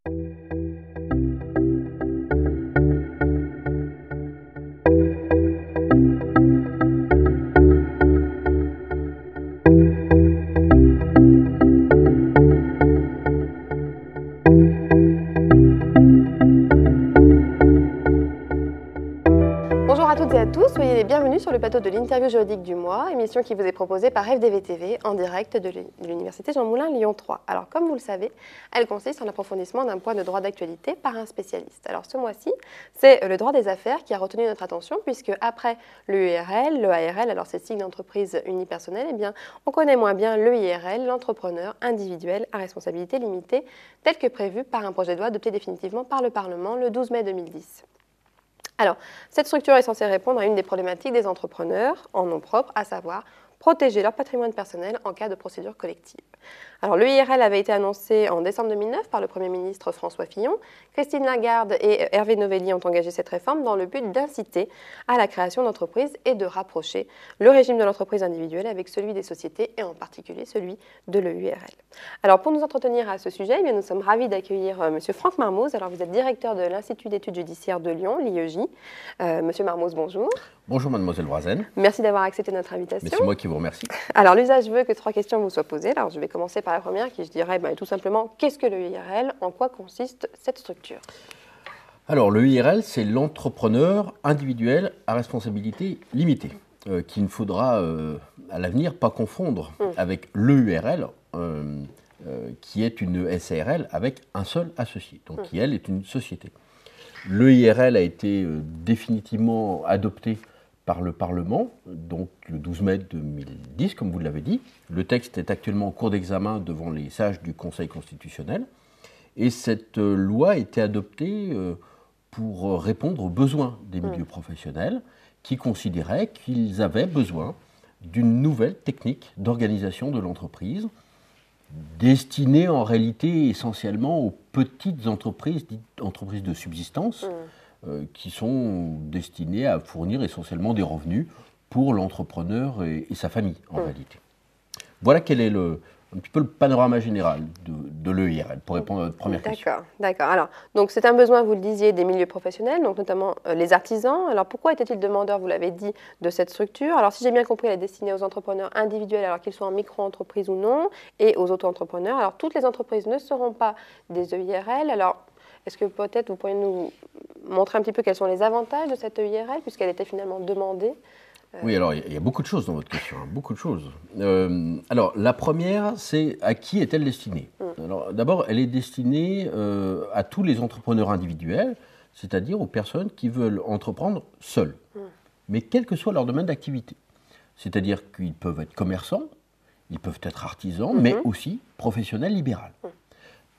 Bonjour à toutes et à tous, soyez les bienvenus sur le plateau de l'interview juridique du mois, émission qui vous est proposée par FDV TV en direct de l'Université Jean Moulin Lyon 3. Alors comme vous le savez, elle consiste en l'approfondissement d'un point de droit d'actualité par un spécialiste. Alors ce mois-ci, c'est le droit des affaires qui a retenu notre attention puisque après l'EURL, le ARL, alors c'est le signe d'entreprise unipersonnelle, eh bien on connaît moins bien l'EIRL, l'entrepreneur individuel à responsabilité limitée, tel que prévu par un projet de loi adopté définitivement par le Parlement le 12 mai 2010. Alors, cette structure est censée répondre à une des problématiques des entrepreneurs en nom propre, à savoir protéger leur patrimoine personnel en cas de procédure collective. Alors, l'EIRL avait été annoncé en décembre 2009 par le Premier ministre François Fillon. Christine Lagarde et Hervé Novelli ont engagé cette réforme dans le but d'inciter à la création d'entreprises et de rapprocher le régime de l'entreprise individuelle avec celui des sociétés et en particulier celui de l'EURL. Alors, pour nous entretenir à ce sujet, eh bien, nous sommes ravis d'accueillir M. Franck Marmoz. Alors, vous êtes directeur de l'Institut d'études judiciaires de Lyon, l'IEJ. Monsieur Marmoz, bonjour. Bonjour mademoiselle Broisen. Merci d'avoir accepté notre invitation. C'est moi qui vous remercie. Alors l'usage veut que 3 questions vous soient posées. Alors je vais commencer par la première qui je dirais tout simplement qu'est-ce que l'EIRL, en quoi consiste cette structure? Alors l'EIRL c'est l'entrepreneur individuel à responsabilité limitée qu'il ne faudra à l'avenir pas confondre avec l'EURL qui est une SARL avec un seul associé, donc qui elle est une société. L'EIRL a été définitivement adopté par le Parlement, donc le 12 mai 2010, comme vous l'avez dit. Le texte est actuellement en cours d'examen devant les sages du Conseil constitutionnel. Et cette loi a été adoptée pour répondre aux besoins des milieux professionnels qui considéraient qu'ils avaient besoin d'une nouvelle technique d'organisation de l'entreprise, destinée en réalité essentiellement aux petites entreprises, dites entreprises de subsistance, qui sont destinées à fournir essentiellement des revenus pour l'entrepreneur et sa famille en réalité. Voilà quel est un petit peu le panorama général de l'EIRL pour répondre à votre première question. D'accord. Alors, donc c'est un besoin, vous le disiez, des milieux professionnels, donc notamment les artisans. Alors pourquoi étaient-ils demandeurs, vous l'avez dit, de cette structure? Alors si j'ai bien compris, elle est destinée aux entrepreneurs individuels, alors qu'ils soient en micro-entreprise ou non, et aux auto-entrepreneurs. Alors toutes les entreprises ne seront pas des EIRL. Alors est-ce que peut-être vous pourriez nous montrer un petit peu quels sont les avantages de cette EIRL, puisqu'elle était finalement demandée? Oui, alors il y a beaucoup de choses dans votre question, beaucoup de choses. Alors la première, c'est à qui est-elle destinée? Alors d'abord, elle est destinée à tous les entrepreneurs individuels, c'est-à-dire aux personnes qui veulent entreprendre seuls, mais quel que soit leur domaine d'activité. C'est-à-dire qu'ils peuvent être commerçants, ils peuvent être artisans, mais aussi professionnels libéraux.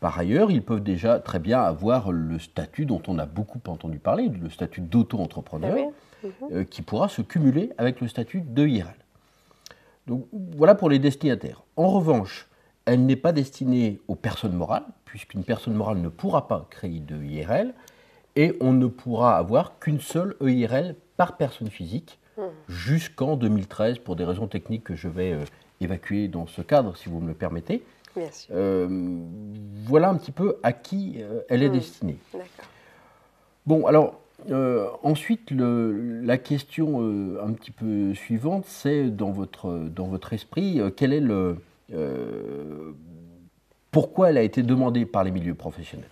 Par ailleurs, ils peuvent déjà très bien avoir le statut dont on a beaucoup entendu parler, le statut d'auto-entrepreneur, qui pourra se cumuler avec le statut d'EIRL. Donc voilà pour les destinataires. En revanche, elle n'est pas destinée aux personnes morales, puisqu'une personne morale ne pourra pas créer d'EIRL, et on ne pourra avoir qu'une seule EIRL par personne physique jusqu'en 2013, pour des raisons techniques que je vais évacuer dans ce cadre, si vous me le permettez. Bien sûr. Voilà un petit peu à qui elle est destinée. D'accord. Bon, alors, ensuite, la question un petit peu suivante, c'est dans votre esprit, quel est pourquoi elle a été demandée par les milieux professionnels?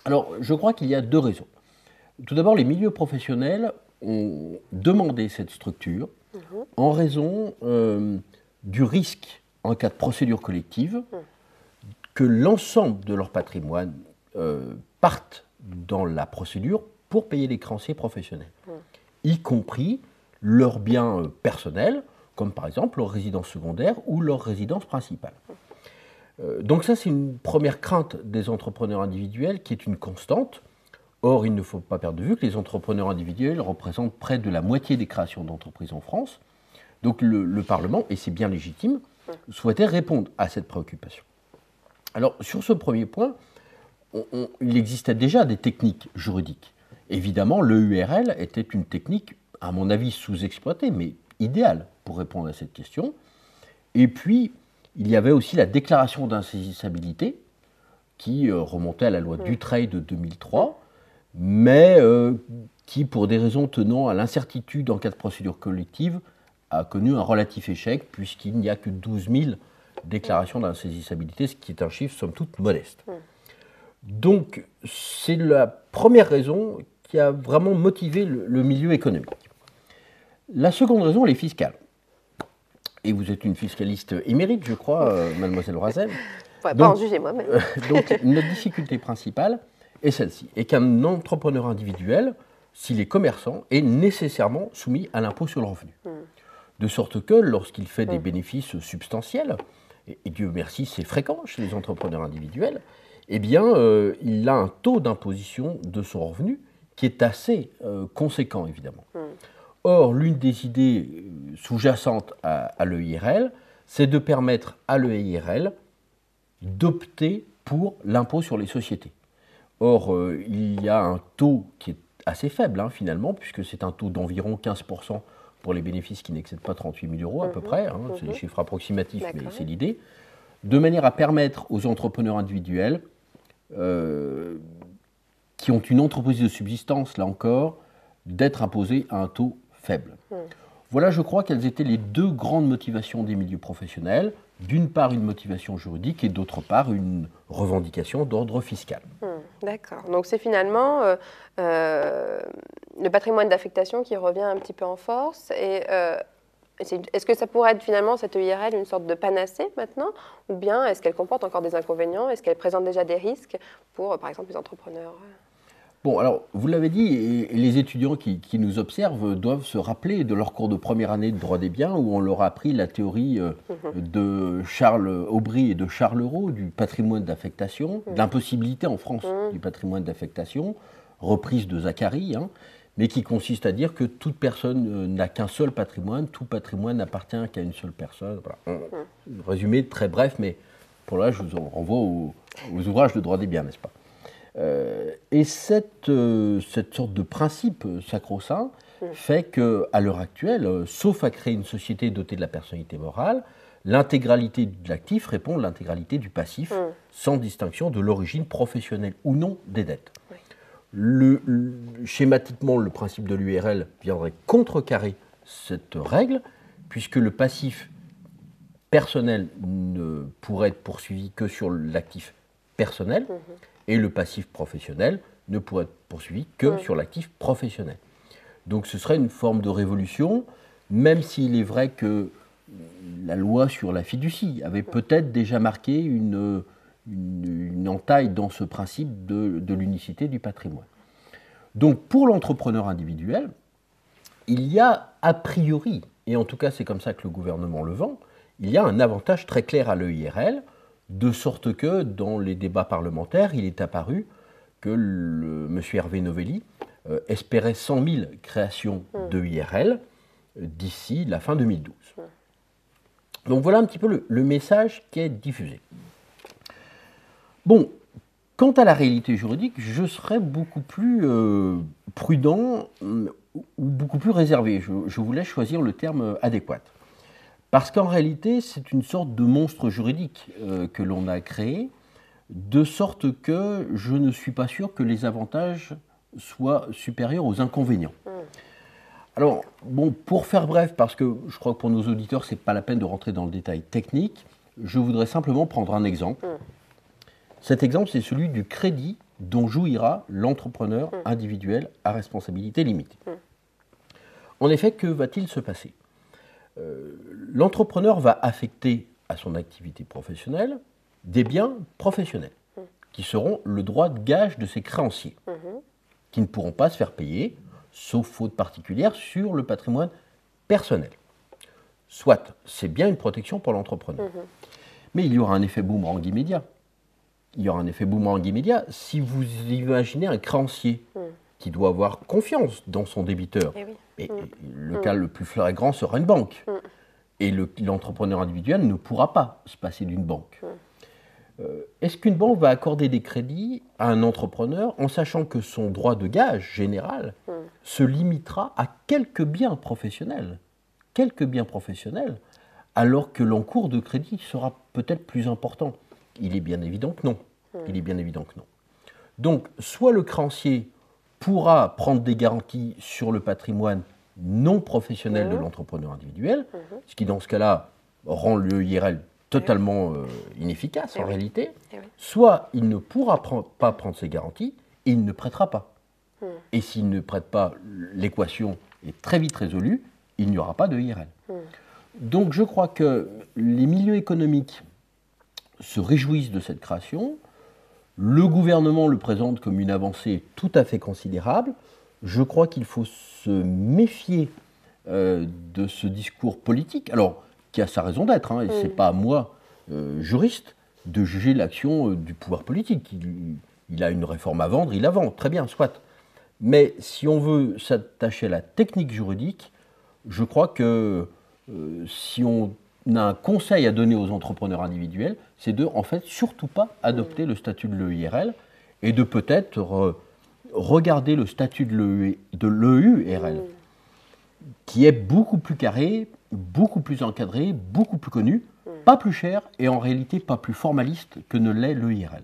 Alors, je crois qu'il y a 2 raisons. Tout d'abord, les milieux professionnels ont demandé cette structure en raison du risque, en cas de procédure collective, que l'ensemble de leur patrimoine parte dans la procédure pour payer les créanciers professionnels, y compris leurs biens personnels, comme par exemple leur résidence secondaire ou leur résidence principale. Donc ça, c'est une première crainte des entrepreneurs individuels qui est une constante. Or, il ne faut pas perdre de vue que les entrepreneurs individuels représentent près de la moitié des créations d'entreprises en France. Donc le Parlement, et c'est bien légitime, souhaitait répondre à cette préoccupation. Alors, sur ce premier point, il existait déjà des techniques juridiques. Évidemment, l'EURL était une technique, à mon avis, sous-exploitée, mais idéale pour répondre à cette question. Et puis, il y avait aussi la déclaration d'insaisissabilité, qui remontait à la loi Dutreil de 2003, mais qui, pour des raisons tenant à l'incertitude en cas de procédure collective, a connu un relatif échec, puisqu'il n'y a que 12 000 déclarations d'insaisissabilité, ce qui est un chiffre, somme toute, modeste. Donc, c'est la première raison qui a vraiment motivé le milieu économique. La seconde raison, elle est fiscale. Et vous êtes une fiscaliste émérite, je crois, mademoiselle Loisel. Pas en juger moi, mais... Donc, notre difficulté principale est celle-ci, est qu'un entrepreneur individuel, s'il est commerçant, est nécessairement soumis à l'impôt sur le revenu. De sorte que, lorsqu'il fait des bénéfices substantiels, et Dieu merci, c'est fréquent chez les entrepreneurs individuels, eh bien, il a un taux d'imposition de son revenu qui est assez conséquent, évidemment. Or, l'une des idées sous-jacentes à l'EIRL, c'est de permettre à l'EIRL d'opter pour l'impôt sur les sociétés. Or, il y a un taux qui est assez faible, finalement, puisque c'est un taux d'environ 15% pour les bénéfices qui n'excèdent pas 38 000 euros à peu près, c'est des chiffres approximatifs, mais c'est l'idée, de manière à permettre aux entrepreneurs individuels qui ont une entreprise de subsistance, là encore, d'être imposés à un taux faible. Voilà, je crois, quelles étaient les deux grandes motivations des milieux professionnels. D'une part, une motivation juridique et d'autre part, une revendication d'ordre fiscal. D'accord. Donc, c'est finalement le patrimoine d'affectation qui revient un petit peu en force. Et est-ce que ça pourrait être finalement, cette EIRL, une sorte de panacée maintenant? Ou bien est-ce qu'elle comporte encore des inconvénients? Est-ce qu'elle présente déjà des risques pour, par exemple, les entrepreneurs? Bon, alors, vous l'avez dit, et les étudiants qui nous observent doivent se rappeler de leur cours de première année de droit des biens où on leur a appris la théorie de Charles Aubry et de Charles Euro du patrimoine d'affectation, de l'impossibilité en France du patrimoine d'affectation, reprise de Zacharie, mais qui consiste à dire que toute personne n'a qu'un seul patrimoine, tout patrimoine n'appartient qu'à une seule personne. Voilà. Résumé très bref, mais pour là, je vous en renvoie aux ouvrages de droit des biens, n'est-ce pas? Et cette sorte de principe sacro-saint fait qu'à l'heure actuelle, sauf à créer une société dotée de la personnalité morale, l'intégralité de l'actif répond à l'intégralité du passif, sans distinction de l'origine professionnelle ou non des dettes. Schématiquement, le principe de l'URL viendrait contrecarrer cette règle, puisque le passif personnel ne pourrait être poursuivi que sur l'actif personnel, et le passif professionnel ne pourrait être poursuivi que sur l'actif professionnel. Donc ce serait une forme de révolution, même s'il est vrai que la loi sur la fiducie avait peut-être déjà marqué une entaille dans ce principe de l'unicité du patrimoine. Donc pour l'entrepreneur individuel, il y a a priori, et en tout cas c'est comme ça que le gouvernement le vend, il y a un avantage très clair à l'EIRL, de sorte que, dans les débats parlementaires, il est apparu que M. Hervé Novelli espérait 100 000 créations de IRL d'ici la fin 2012. Donc voilà un petit peu le message qui est diffusé. Bon, quant à la réalité juridique, je serais beaucoup plus prudent ou beaucoup plus réservé. Je vous laisse choisir le terme adéquat. Parce qu'en réalité, c'est une sorte de monstre juridique que l'on a créé, de sorte que je ne suis pas sûr que les avantages soient supérieurs aux inconvénients. Alors, bon, pour faire bref, parce que je crois que pour nos auditeurs, ce n'est pas la peine de rentrer dans le détail technique, je voudrais simplement prendre un exemple. Cet exemple, c'est celui du crédit dont jouira l'entrepreneur individuel à responsabilité limitée. En effet, que va-t-il se passer ? L'entrepreneur va affecter à son activité professionnelle des biens professionnels qui seront le droit de gage de ses créanciers, qui ne pourront pas se faire payer, sauf faute particulière, sur le patrimoine personnel. Soit, c'est bien une protection pour l'entrepreneur. Mais il y aura un effet boomerang immédiat. Il y aura un effet boomerang immédiat si vous imaginez un créancier qui doit avoir confiance dans son débiteur. Et le cas le plus flagrant sera une banque. Et l'entrepreneur individuel ne pourra pas se passer d'une banque. Est-ce qu'une banque va accorder des crédits à un entrepreneur en sachant que son droit de gage général se limitera à quelques biens professionnels, alors que l'encours de crédit sera peut-être plus important? Il est bien évident que non. Il est bien évident que non. Donc, soit le créancier pourra prendre des garanties sur le patrimoine non professionnel de l'entrepreneur individuel, ce qui, dans ce cas-là, rend le IRL totalement inefficace en réalité, soit il ne pourra pas prendre ces garanties et il ne prêtera pas. Et s'il ne prête pas, l'équation est très vite résolue, il n'y aura pas de IRL. Donc je crois que les milieux économiques se réjouissent de cette création. Le gouvernement le présente comme une avancée tout à fait considérable. Je crois qu'il faut se méfier de ce discours politique, alors qui a sa raison d'être, et ce n'est pas à moi, juriste, de juger l'action du pouvoir politique. Il a une réforme à vendre, il la vend, très bien, soit. Mais si on veut s'attacher à la technique juridique, je crois que si on a un conseil à donner aux entrepreneurs individuels, c'est de, en fait, surtout pas adopter le statut de l'EIRL et de peut-être regarder le statut de l'EURL, qui est beaucoup plus carré, beaucoup plus encadré, beaucoup plus connu, pas plus cher et en réalité pas plus formaliste que ne l'est l'EIRL.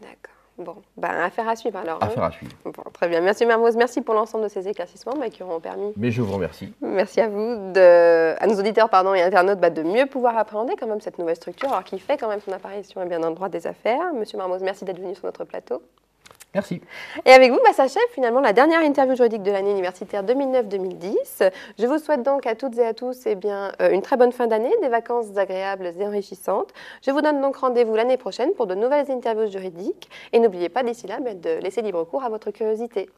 D'accord. Bon, affaire à suivre alors. Affaire à suivre. Bon, très bien. Merci Mermoz, merci pour l'ensemble de ces éclaircissements qui auront permis. Mais je vous remercie. Merci à vous, à nos auditeurs et internautes de mieux pouvoir appréhender quand même cette nouvelle structure, alors qui fait quand même son apparition dans le droit des affaires. Monsieur Mermoz, merci d'être venu sur notre plateau. Merci. Et avec vous, s'achève finalement la dernière interview juridique de l'année universitaire 2009-2010. Je vous souhaite donc à toutes et à tous une très bonne fin d'année, des vacances agréables et enrichissantes. Je vous donne donc rendez-vous l'année prochaine pour de nouvelles interviews juridiques. Et n'oubliez pas d'ici là de laisser libre cours à votre curiosité.